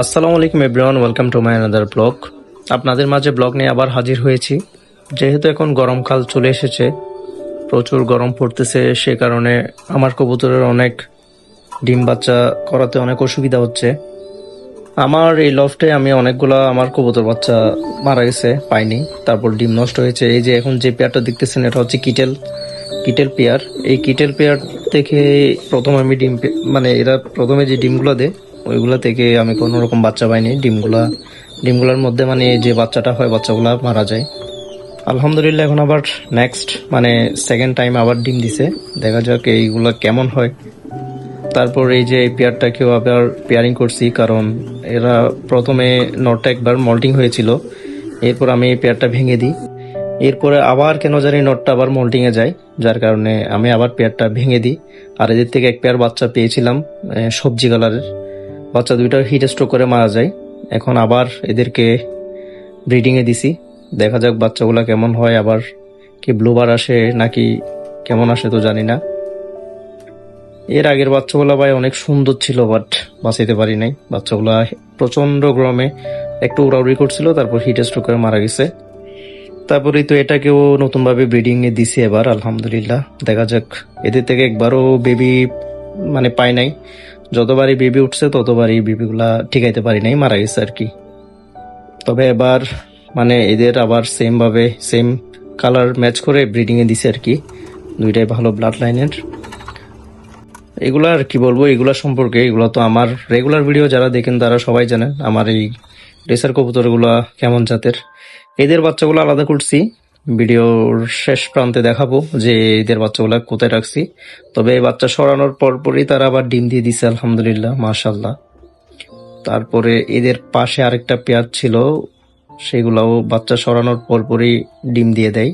আসসালামু আলাইকুম everyone, welcome to my another blog. আপনাদের মাঝে ব্লগ নিয়ে আবার হাজির হয়েছি। যেহেতু এখন গরমকাল চলে এসেছে, প্রচুর গরম পড়তেছে, সে কারণে আমার কবুতরের অনেক ডিম বাচ্চা করাতে অনেক অসুবিধা হচ্ছে। আমার এই লফটে আমি অনেকগুলা আমার কবুতর বাচ্চা মারা গেছে, পাইনি, তারপর ডিম নষ্ট হয়েছে। এই যে এখন যে পেয়ারটা দেখতেছেন এটা হচ্ছে কিটেল কিটেল পেয়ার। এই কিটেল পেয়ার থেকে প্রথম আমি মানে এরা প্রথমে যে ডিমগুলো দেয় ওইগুলা থেকে আমি কোনো রকম বাচ্চা পাইনি। ডিমগুলোর মধ্যে মানে যে বাচ্চাটা হয় বাচ্চাগুলা মারা যায়। আলহামদুলিল্লাহ এখন আবার নেক্সট মানে সেকেন্ড টাইম আবার ডিম দিছে, দেখা যাক এইগুলা কেমন হয়। তারপর এই যে এই পেয়ারটাকেও আবার পেয়ারিং করছি, কারণ এরা প্রথমে নটটা একবার মল্টিং হয়েছিল, এরপর আমি এই পেয়ারটা ভেঙে দিই। এরপরে আবার কেন জানি নটটা আবার মল্টিং এ যায়, যার কারণে আমি আবার পেয়ারটা ভেঙে দিই। আর এদের থেকে এক পেয়ার বাচ্চা পেয়েছিলাম, সবজি কালারের বাচ্চা, দুইটা হিট স্ট্রোক করে মারা যায়। এখন আবার এদেরকে ব্রিডিং এ দিছি, দেখা যাক বাচ্চাগুলা কেমন হয়, আবার কি ব্লুবার আসে নাকি কেমন আসে তো জানি না। এর আগের বাচ্চাগুলা ভাই অনেক সুন্দর ছিল, বাট বাঁচাইতে পারি নাই। বাচ্চাগুলা প্রচন্ড গরমে একটু উড়াউড়ি করছিল, তারপর হিট স্ট্রোক করে মারা গেছে। তারপরে তো এটাকেও নতুন ভাবে ব্রিডিং এ দিছি এবার, আলহামদুলিল্লাহ। দেখা যাক, এদের থেকে একবারও বেবি মানে পাই নাই। যতবারই বেবি উঠছে ততবারই বেবিগুলা ঠিকাইতে পারি নাই, মারা গেছে আর কি। তবে এবার মানে এদের আবার সেম ভাবে সেম কালার ম্যাচ করে ব্রিডিং এ দিছে আর কি, দুইটাই ভালো ব্লাড লাইনের। এগুলা আর কি বলবো এগুলা সম্পর্কে, এগুলা তো আমার রেগুলার ভিডিও যারা দেখেন তারা সবাই জানেন আমার এই রেসার কবুতর গুলা কেমন জাতের। এদের বাচ্চাগুলো আলাদা করছি, ভিডিওর শেষ প্রান্তে দেখাবো যে এদের বাচ্চাগুলা কোথায় রাখছি। তবে এই বাচ্চা সরানোর পরপরই তারা আবার ডিম দিয়ে দিছে, আলহামদুলিল্লাহ, মাশাল্লাহ। তারপরে এদের পাশে আরেকটা পেয়ার ছিল, সেগুলাও বাচ্চা সরানোর পরপরই ডিম দিয়ে দেয়।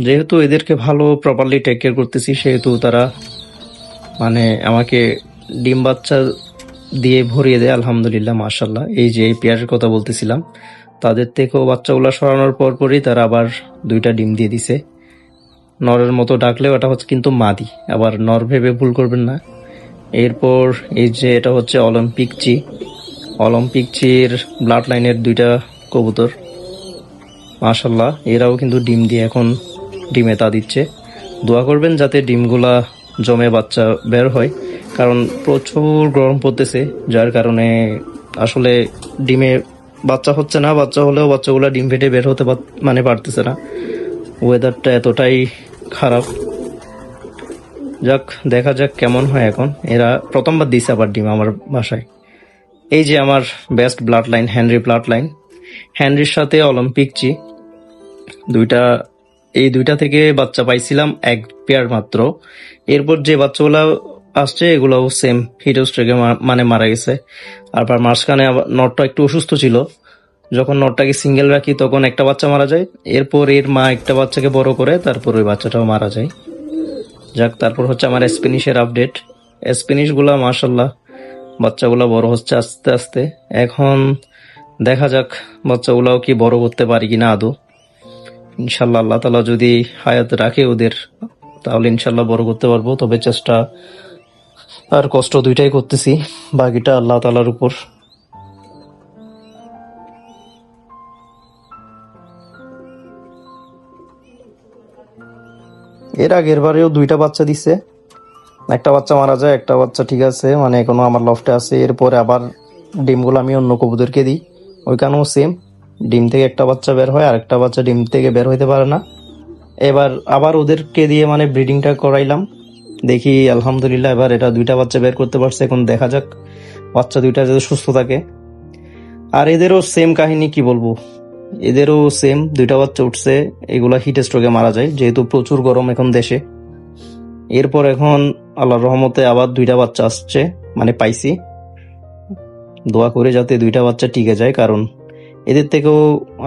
যেহেতু এদেরকে ভালো প্রপারলি টেক কেয়ার করতেছি, সেহেতু তারা মানে আমাকে ডিম বাচ্চা দিয়ে ভরিয়ে দেয়, আলহামদুলিল্লাহ, মাশাল্লাহ। এই যে এই পেয়ারের কথা বলতেছিলাম, তাদের থেকেও বাচ্চাগুলা সরানোর পরপরই তারা আবার দুইটা ডিম দিয়ে দিছে। নরের মতো ডাকলেও এটা হচ্ছে কিন্তু মাদি, আবার নর ভেবে ভুল করবেন না। এরপর এই যে এটা হচ্ছে অলিম্পিক চির ব্লাড লাইনের দুইটা কবুতর, মাশাল্লাহ। এরাও কিন্তু ডিম দিয়ে এখন ডিমে তা দিচ্ছে। দোয়া করবেন যাতে ডিমগুলা জমে বাচ্চা বের হয়, কারণ প্রচুর গরম পড়তেছে, যার কারণে আসলে ডিমে বাচ্চা হচ্ছে না। বাচ্চা হলেও বাচ্চাগুলা ডিম ফেটে বের হতে মানে পারতেছে না, ওয়েদারটা এতটাই খারাপ। যাক, দেখা যাক কেমন হয় এখন। এরা প্রথমবার দিছে আবার ডিম আমার বাসায়। এই যে আমার best blood line, Henry blood line, হেনরির সাথে অলিম্পিক চি, দুইটা, এই দুইটা থেকে বাচ্চা পাইছিলাম এক পেয়ার মাত্র। এরপর যে বাচ্চাগুলা আসছে এগুলাও সেম হিটোস্ট্রেকে মানে মারা গেছে। আর মাঝখানে আবার নটটা একটু অসুস্থ ছিল, যখন নটটাকে সিঙ্গেল রাখি তখন একটা বাচ্চা মারা যায়। এরপর এর মা একটা বাচ্চাকে বড় করে, তারপর ওই বাচ্চাটাও মারা যায়। যাক, তারপর হচ্ছে আমার স্প্যানিশের আপডেট। স্প্যানিশ গুলা মাশাল্লাহ বাচ্চাগুলা বড় হচ্ছে আস্তে আস্তে। এখন দেখা যাক বাচ্চাগুলাও কি বড় করতে পারি কিনা আদৌ। ইনশাল্লাহ আল্লাহ তালা যদি হায়াত রাখে ওদের, তাহলে ইনশাল্লাহ বড় করতে পারবো। তবে চেষ্টা আর কষ্ট দুইটাই করতেছি, বাকিটা আল্লাহ তালার উপর। এর আগের বারেও দুইটা বাচ্চা দিছে, একটা বাচ্চা মারা যায়, একটা বাচ্চা ঠিক আছে, মানে এখনো আমার লফটে আছে। এরপরে আবার ডিমগুলো আমি অন্য কবুতরকে দিই, ওইখানেও সেম, ডিম থেকে একটা বাচ্চা বের হয়, আর একটা বাচ্চা ডিম থেকে বের হইতে পারে না। এবার আবার ওদেরকে দিয়ে মানে ব্রিডিংটা করাইলাম, দেখি আলহামদুলিল্লাহ এবার এটা দুইটা বাচ্চা বের করতে পারছে। এখন দেখা যাক বাচ্চা দুইটা যাতে সুস্থ থাকে। আর এদেরও সেম কাহিনী, কি বলবো, এদেরও সেম দুইটা বাচ্চা উঠছে, এগুলা হিট স্ট্রোকে মারা যায়, যেহেতু প্রচুর গরম এখন দেশে। এরপর এখন আল্লাহর রহমতে আবার দুইটা বাচ্চা আসছে, মানে পাইছি। দোয়া করে যাতে দুইটা বাচ্চা টিকে যায়, কারণ এদের থেকেও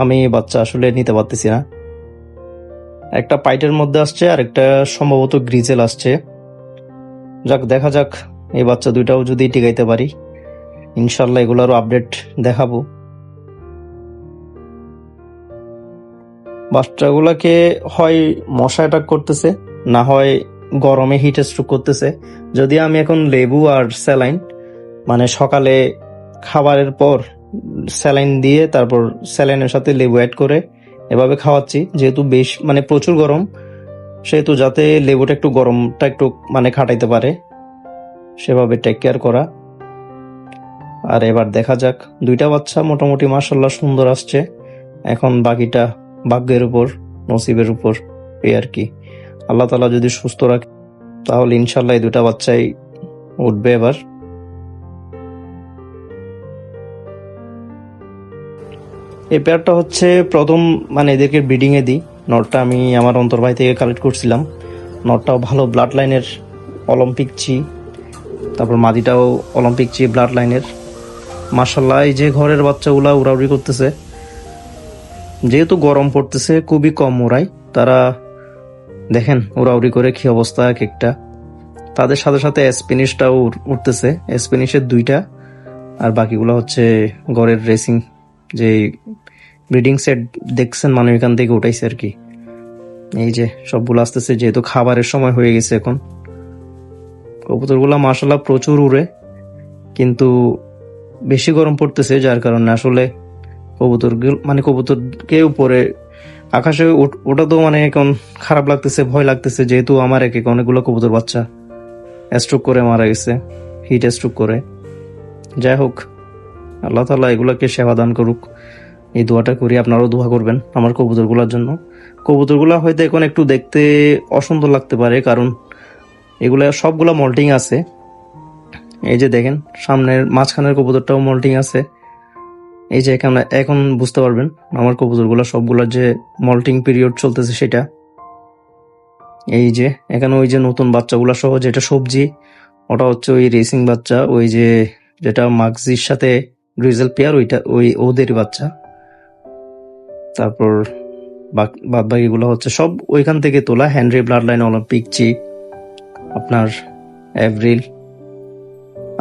আমি বাচ্চা আসলে নিতে পারতেছি না। একটা পাইটের মধ্যে আসছে, আর একটা সম্ভবত গ্রিজেল আসছে। যাক, দেখা যাক এই বাচ্চা দুইটাও যদি টিকাইতে পারি, ইনশাল্লাহ এগুলারও আপডেট দেখাবো। বাচ্চাগুলাকে হয় মশা অ্যাটাক করতেছে, না হয় গরমে হিট স্ট্রোক করতেছে। যদি আমি এখন লেবু আর স্যালাইন মানে সকালে খাবারের পর স্যালাইন দিয়ে তারপর স্যালাইনের সাথে লেবু অ্যাড করে এভাবে খাওয়াচ্ছি, যেহেতু বেশ মানে প্রচুর গরম, সেহেতু যাতে লেবুটা একটু গরমটা একটু মানে খাটাইতে পারে সেভাবে টেক কেয়ার করা। আর এবার দেখা যাক, দুইটা বাচ্চা মোটামুটি মাশাল্লাহ সুন্দর আসছে। এখন বাকিটা ভাগ্যের উপর, নসিবের উপর, এই আর কি। আল্লাহ তাআলা যদি সুস্থ রাখে তাহলে ইনশাল্লাহ এই দুটা বাচ্চাই উঠবে এবার। এই পেয়ারটা হচ্ছে প্রথম মানে এদেরকে ব্রিডিং এ দিই। নটটা আমি আমার অন্তর্ভাই থেকে কালেক্ট করছিলাম। নটটাও ভালো ব্লাড লাইনের, অলিম্পিক চি, তারপর মাদিটাও অলিম্পিক চি ব্লাড লাইনের। মাশাল্লাহ এই যে ঘরের বাচ্চাগুলা উড়াউড়ি করতেছে, যেহেতু গরম পড়তেছে খুবই কম ওড়াই তারা। দেখেন উড়াউড়ি করে কি অবস্থা এক একটা। তাদের সাথে সাথে স্প্যানিশটাও উঠতেছে, স্প্যানিশের দুইটা, আর বাকিগুলো হচ্ছে ঘরের রেসিং যে ব্রিডিং সেট দেখছেন মানে এখান থেকে উঠাইছে আর কি। এই যে সবগুলো আসতেছে, যেহেতু খাবারের সময় হয়ে গেছে এখন। কবুতরগুলা মাশাল্লাহ প্রচুর উড়ে, কিন্তু বেশি গরম পড়তেছে যার কারণে আসলে কবুতরকে উপরে আকাশে ওটা তো মানে এখন খারাপ লাগতেছে, ভয় লাগতেছে, যেহেতু আমার এক অনেকগুলো কবুতর বাচ্চা স্ট্রোক করে মারা গেছে, হিট স্ট্রোক করে। যাই হোক, আল্লাহ তাআলা এগুলাকে সেবা দান করুক, এই দোয়াটা করি। আপনারাও দোয়া করবেন আমার কবুতরগুলোর জন্য। কবুতরগুলা হয়তো এখন একটু দেখতে অসুন্দর লাগতে পারে, কারণ এগুলা সবগুলা মল্টিং আছে। এই যে দেখেন সামনের মাঝখানের কবুতরটাও মল্টিং আছে। এই যে এখন বুঝতে পারবেন আমার কবুতরগুলা সবগুলা যে মল্টিং পিরিয়ড চলতেছে সেটা। এই যে এখানে ওই যে নতুন বাচ্চাগুলা সহ যেটা সবজি, ওটা হচ্ছে ওই রেসিং বাচ্চা, ওই যে যেটা মাগজির সাথে গ্রিজেল পেয়ার, ওই ওদেরই বাচ্চা। তারপর বাদ বাকিগুলো হচ্ছে সব ওইখান থেকে তোলা, হেনরি ব্লাড লাইন, অলিম্পিক চি, আপনার এভরিল।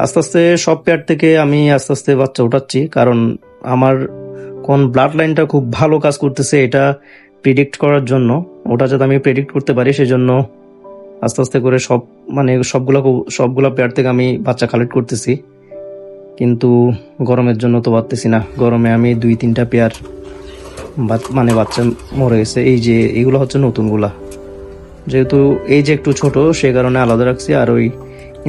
আস্তে আস্তে সব পেয়ার থেকে আমি আস্তে আস্তে বাচ্চা উঠাচ্ছি, কারণ আমার কোন ব্লাড লাইনটা খুব ভালো কাজ করতেছে এটা প্রেডিক্ট করার জন্য, ওটা যাতে আমি প্রেডিক্ট করতে পারি সেজন্য আস্তে আস্তে করে সবগুলা পেয়ার থেকে আমি বাচ্চা কালেক্ট করতেছি। কিন্তু গরমের জন্য তো পারতেছি না, গরমে আমি 2-3টা পেয়ার মানে বাচ্চা মরে গেছে। এই যে এগুলো হচ্ছে নতুনগুলা, যেহেতু এই যে একটু ছোট সে কারণে আলাদা রাখছি। আর ওই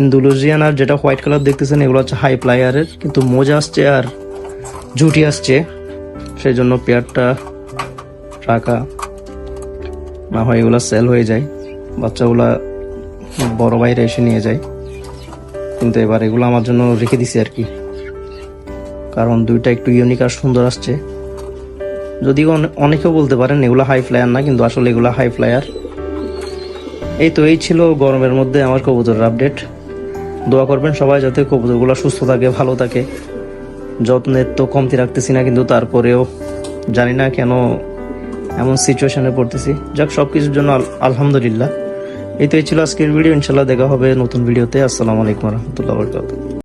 ইন্দোনেশিয়ান আর যেটা হোয়াইট কালার দেখতেছেন এগুলো হচ্ছে হাই ফ্লায়ারের, কিন্তু মোজা আসছে আর জুটি আসছে, সেই জন্য পেয়ারটা রাখা, না হয় এগুলা সেল হয়ে যায়, বাচ্চাগুলা বড় বাইরে এসে নিয়ে যায়। কিন্তু এবার এগুলো আমার জন্য রেখে দিছি আর কি, কারণ দুইটা একটু ইউনিক আর সুন্দর আসছে। যদিও অনেকেও বলতে পারেন এগুলো হাই ফ্লায়ার না, কিন্তু আসলে এগুলো হাই ফ্লায়ার। এই ছিল গরমের মধ্যে আমার কবুতরের আপডেট। দোয়া করবেন সবাই যাতে কবুতরগুলো সুস্থ থাকে, ভালো থাকে। যত্নের তো কমতি রাখতেছি না, কিন্তু তারপরেও জানি না কেন এমন সিচুয়েশনে পড়তেছি। যাক, সবকিছুর জন্য আলহামদুলিল্লাহ। এই ছিল আজকের ভিডিও। ইনশাল্লাহ দেখা হবে নতুন ভিডিওতে। আসসালামু আলাইকুম রহমতুল্লাহ বরকাতুহু।